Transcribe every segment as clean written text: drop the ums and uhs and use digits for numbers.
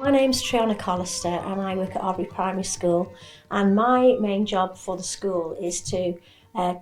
My name's Triana Collister and I work at Arbory Primary School, and my main job for the school is to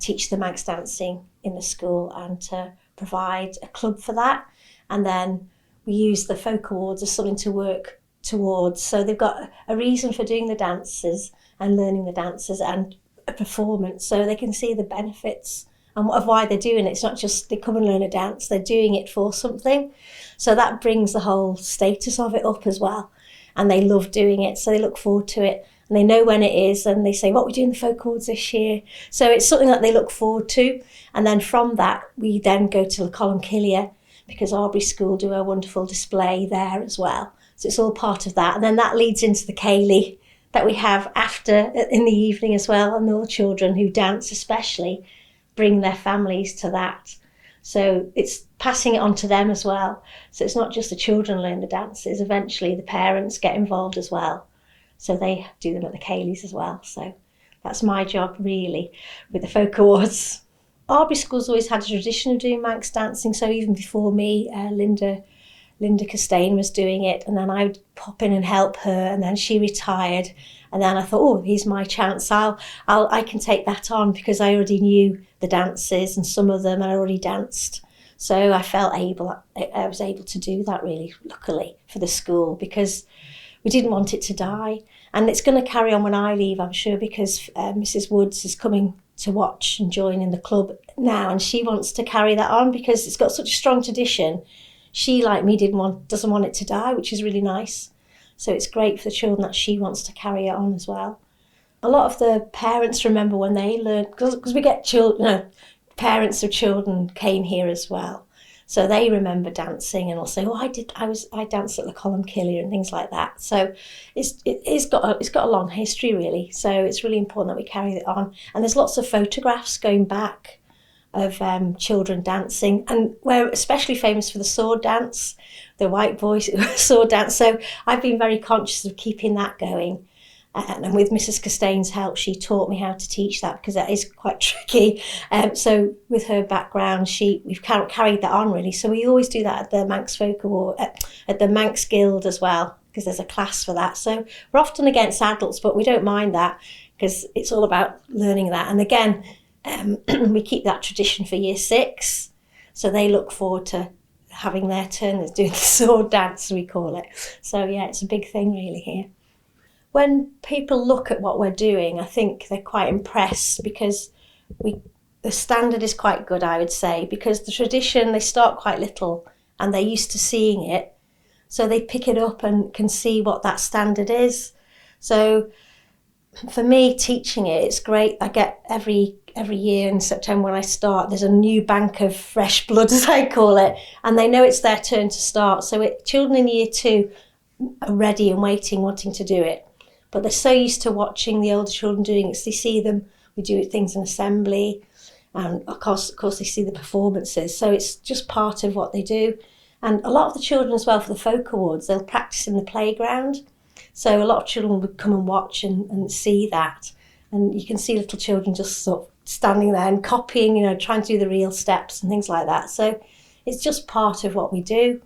teach the Manx dancing in the school and to provide a club for that, and then we use the Folk Awards as something to work towards. So they've got a reason for doing the dances and learning the dances and a performance, so they can see the benefits and of why they're doing it. It's not just they come and learn a dance, they're doing it for something. So that brings the whole status of it up as well. And they love doing it, so they look forward to it. And they know when it is, and they say, what are we doing the Folk Awards this year? So it's something that they look forward to. And then from that, we then go to Columcillia, because Arbory School do a wonderful display there as well. So it's all part of that. And then that leads into the ceilidh that we have after in the evening as well. And all the children who dance especially bring their families to that. So it's passing it on to them as well. So it's not just the children learn the dances, eventually the parents get involved as well. So they do them at the ceilidhs as well. So that's my job really with the Folk Awards. Arbory School's always had a tradition of doing Manx dancing, so even before me, Linda Costain was doing it, and then I would pop in and help her, and then she retired, and then I thought, oh, here's my chance. I can take that on because I already knew the dances and some of them I already danced. So I felt I was able to do that really, luckily, for the school, because we didn't want it to die. And it's going to carry on when I leave, I'm sure, because Mrs Woods is coming to watch and join in the club now, and she wants to carry that on because it's got such a strong tradition. She, like me, doesn't want it to die, which is really nice. So it's great for the children that she wants to carry it on as well. A lot of the parents remember when they learned, because we get parents of children came here as well. So they remember dancing and will say, oh, I danced at the Columcillia and things like that. So it's got a long history really. So it's really important that we carry it on. And there's lots of photographs going back of children dancing, and we're especially famous for the sword dance, the white boy sword dance. So I've been very conscious of keeping that going. And with Mrs Costain's help, she taught me how to teach that because that is quite tricky. So with her background, we've carried that on really. So we always do that at the Manx Folk Award, at the Manx Guild as well, because there's a class for that. So we're often against adults, but we don't mind that because it's all about learning that. And again, we keep that tradition for year 6. So they look forward to having their turn as doing the sword dance, we call it. So yeah, it's a big thing really here. When people look at what we're doing, I think they're quite impressed because the standard is quite good, I would say, because the tradition, they start quite little and they're used to seeing it. So they pick it up and can see what that standard is. So for me, teaching it, it's great. I get every year in September when I start, there's a new bank of fresh blood, as I call it, and they know it's their turn to start. So children in year 2 are ready and waiting, wanting to do it. But they're so used to watching the older children doing it, so they see them, we do things in assembly, and of course they see the performances. So it's just part of what they do. And a lot of the children as well, for the Folk Awards, they'll practice in the playground. So a lot of children would come and watch and see that. And you can see little children just sort of standing there and copying, trying to do the real steps and things like that. So it's just part of what we do.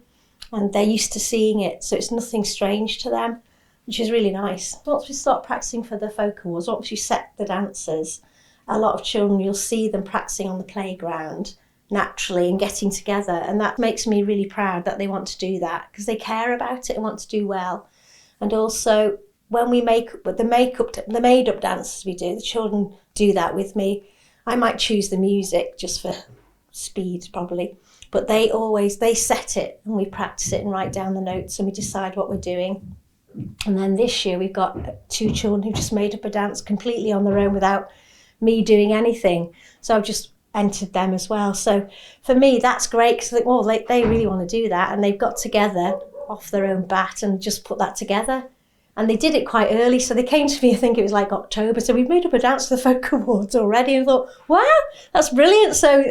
And they're used to seeing it, so it's nothing strange to them, which is really nice. Once we start practicing for the Folk Awards, once you set the dancers, a lot of children, you'll see them practicing on the playground naturally and getting together. And that makes me really proud that they want to do that because they care about it and want to do well. And also, when we make the made-up dances we do, the children do that with me. I might choose the music just for speed probably, but they set it and we practice it and write down the notes and we decide what we're doing. And then this year we've got 2 children who just made up a dance completely on their own without me doing anything. So I've just entered them as well. So for me, that's great because they really want to do that, and they've got together off their own bat and just put that together. And they did it quite early, so they came to me, I think it was like October, so we've made up a dance for the Folk Awards already, and I thought, wow, that's brilliant. So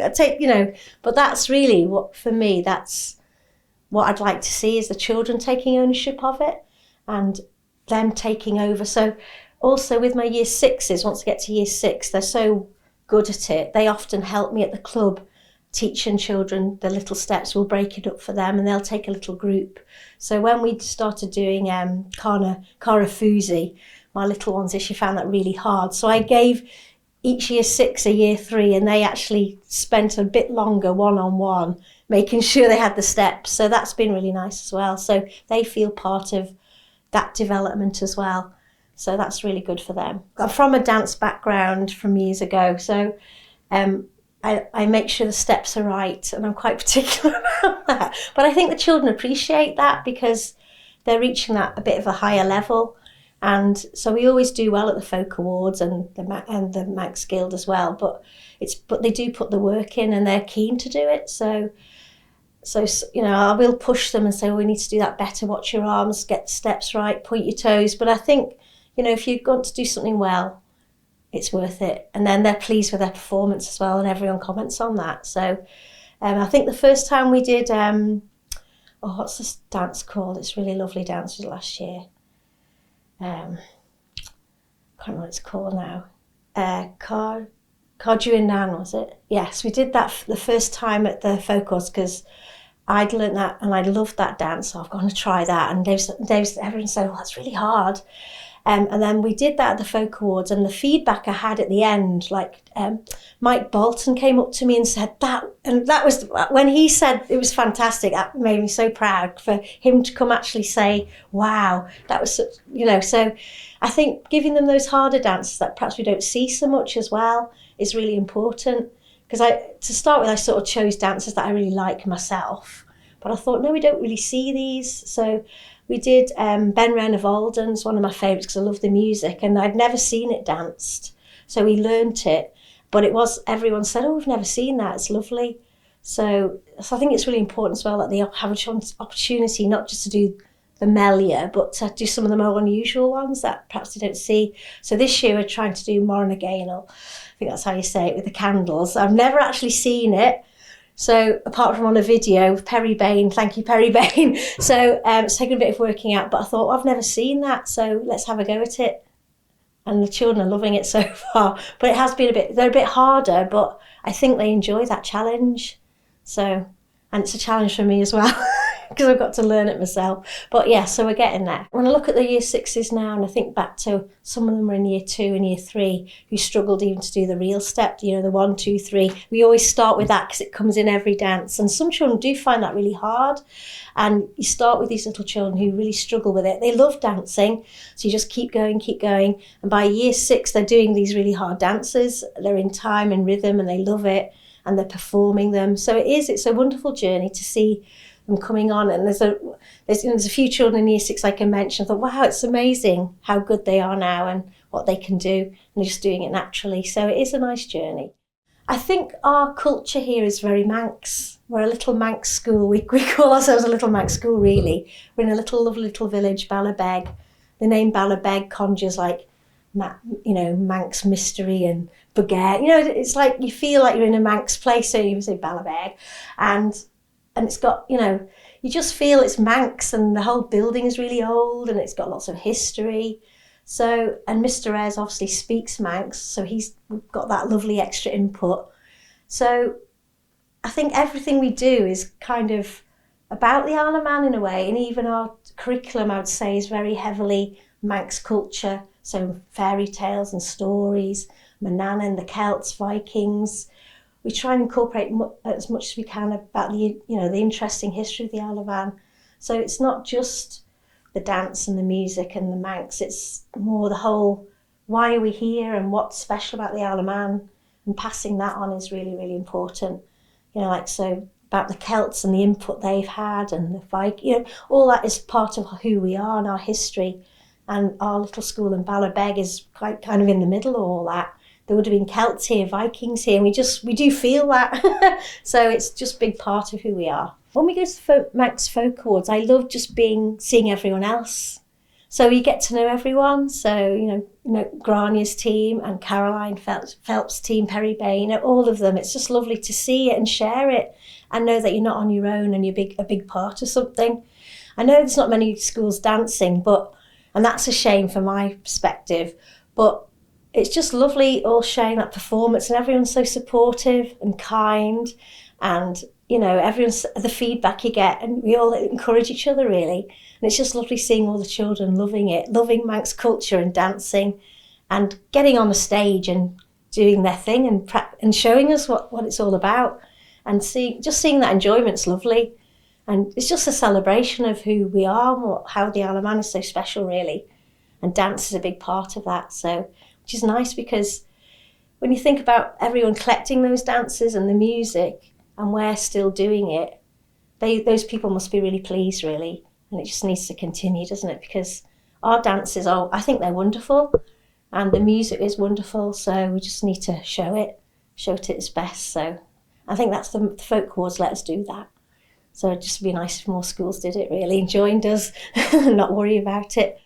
but that's really what, for me, that's what I'd like to see, is the children taking ownership of it and them taking over. So also with my year 6s, once I get to year 6, they're so good at it. They often help me at the club teaching children the little steps, we'll break it up for them and they'll take a little group. So when we started doing Karafuzi, my little ones, she found that really hard. So I gave each year 6 a year 3, and they actually spent a bit longer one-on-one making sure they had the steps. So that's been really nice as well. So they feel part of that development as well. So that's really good for them. I'm from a dance background from years ago, so I make sure the steps are right, and I'm quite particular about that. But I think the children appreciate that because they're reaching that a bit of a higher level. And so we always do well at the Folk Awards and the Manx Guild as well. But they do put the work in, and they're keen to do it. So I will push them and say, we need to do that better. Watch your arms, get the steps right, point your toes. But I think, if you're going to do something well, it's worth it. And then they're pleased with their performance as well, and everyone comments on that. So I think the first time we did, what's this dance called? It's a really lovely dance. It was last year. I can't remember what it's called now. Cardew and Nan, was it? Yes, we did that the first time at the Folk Awards because I'd learnt that and I loved that dance, so I've gone to try that. And everyone said, that's really hard. And then we did that at the Folk Awards, and the feedback I had at the end, Mike Bolton came up to me and said that, and that was when he said it was fantastic. That made me so proud for him to come actually say, wow, that was such, So I think giving them those harder dances that perhaps we don't see so much as well is really important. Because to start with, I sort of chose dances that I really like myself, but I thought, no, we don't really see these. So we did Ben Wren of Alden's, one of my favourites because I love the music, and I'd never seen it danced. So we learnt it, but everyone said, we've never seen that, it's lovely. So I think it's really important as well that they have an opportunity not just to do the Melia, but to do some of the more unusual ones that perhaps they don't see. So this year we're trying to do Morna Gainal, I think that's how you say it, with the candles. I've never actually seen it. So apart from on a video with Perry Bain, thank you Perry Bain. So it's taken a bit of working out, but I thought, I've never seen that, so let's have a go at it. And the children are loving it so far. But it has been they're a bit harder, but I think they enjoy that challenge. So, and it's a challenge for me as well, because I've got to learn it myself. But yeah, so we're getting there. When I look at the year 6s now, and I think back to some of them were in year 2 and year 3 who struggled even to do the real step, the 1, 2, 3. We always start with that because it comes in every dance. And some children do find that really hard. And you start with these little children who really struggle with it. They love dancing, so you just keep going. And by year 6, they're doing these really hard dances. They're in time and rhythm, and they love it, and they're performing them. So it's a wonderful journey to see them coming on. And there's a few children in year 6 I can mention. I thought, wow, it's amazing how good they are now and what they can do, and they're just doing it naturally. So it is a nice journey. I think our culture here is very Manx. We're a little Manx school. We call ourselves a little Manx school, really. We're in a lovely little village, Ballabeg. The name Ballabeg conjures Manx mystery and baguette. It's like you feel like you're in a Manx place, so you say Ballabeg. And it's got, you just feel it's Manx, and the whole building is really old, and it's got lots of history. So, and Mr. Ayres obviously speaks Manx, so he's got that lovely extra input. So I think everything we do is kind of about the Isle of Man in a way, and even our curriculum, I would say, is very heavily Manx culture. So fairy tales and stories, Manannan, the Celts, Vikings. We try and incorporate as much as we can about the interesting history of the Isle of Man. So it's not just the dance and the music and the Manx, it's more the whole, why are we here and what's special about the Isle of Man, and passing that on is really, really important. So about the Celts and the input they've had, and the Vikings, all that is part of who we are and our history. And our little school in Ballabeg is quite kind of in the middle of all that. There would have been Celts here, Vikings here, and we do feel that. So it's just a big part of who we are. When we go to the Manx Folk Awards, I love just seeing everyone else. So you get to know everyone. So, Grania's team and Caroline Phelps' team, Perry Bain, all of them. It's just lovely to see it and share it and know that you're not on your own and you're a big part of something. I know there's not many schools dancing, and that's a shame from my perspective, but it's just lovely all sharing that performance, and everyone's so supportive and kind. And, you know, everyone's the feedback you get, and we all encourage each other really. And it's just lovely seeing all the children loving it, loving Manx culture and dancing and getting on the stage and doing their thing and showing us what it's all about. And just seeing that enjoyment's lovely. And it's just a celebration of who we are and how the Isle of Man is so special, really. And dance is a big part of that. So, which is nice, because when you think about everyone collecting those dances and the music, and we're still doing it, those people must be really pleased, really. And it just needs to continue, doesn't it? Because our dances, I think they're wonderful, and the music is wonderful. So we just need to show it at its best. So I think that's the Folk Awards let us do that. So it'd just be nice if more schools did it, really, and joined us and not worry about it.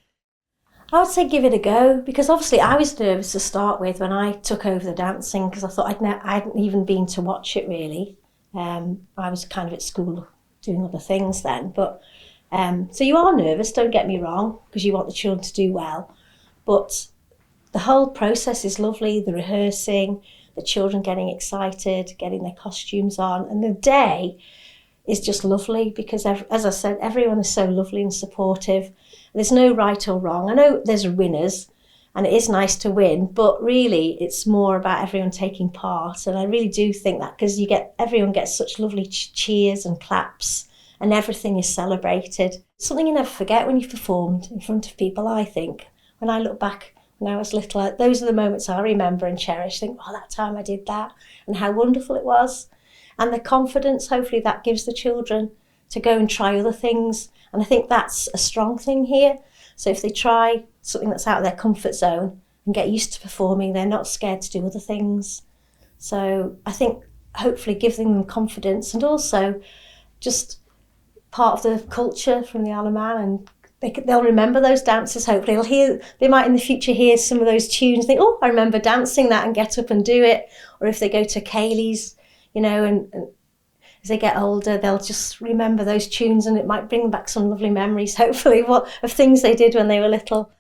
I would say give it a go, because obviously I was nervous to start with when I took over the dancing, because I thought I hadn't even been to watch it, really. I was kind of at school doing other things then. But so you are nervous, don't get me wrong, because you want the children to do well. But the whole process is lovely, the rehearsing, the children getting excited, getting their costumes on, and the day is just lovely, because, as I said, everyone is so lovely and supportive. There's no right or wrong. I know there's winners, and it is nice to win, but really it's more about everyone taking part. And I really do think that, because everyone gets such lovely cheers and claps, and everything is celebrated. Something you never forget when you've performed in front of people, I think. When I look back when I was little, those are the moments I remember and cherish. Think, oh, that time I did that, and how wonderful it was. And the confidence, hopefully, that gives the children to go and try other things. And I think that's a strong thing here. So if they try something that's out of their comfort zone and get used to performing, they're not scared to do other things. So I think hopefully giving them confidence, and also just part of the culture from the Isle of Man, and they'll remember those dances. Hopefully they might in the future hear some of those tunes, think, oh, I remember dancing that, and get up and do it. Or if they go to Cayley's, you know, and as they get older, they'll just remember those tunes, and it might bring back some lovely memories, hopefully, of things they did when they were little.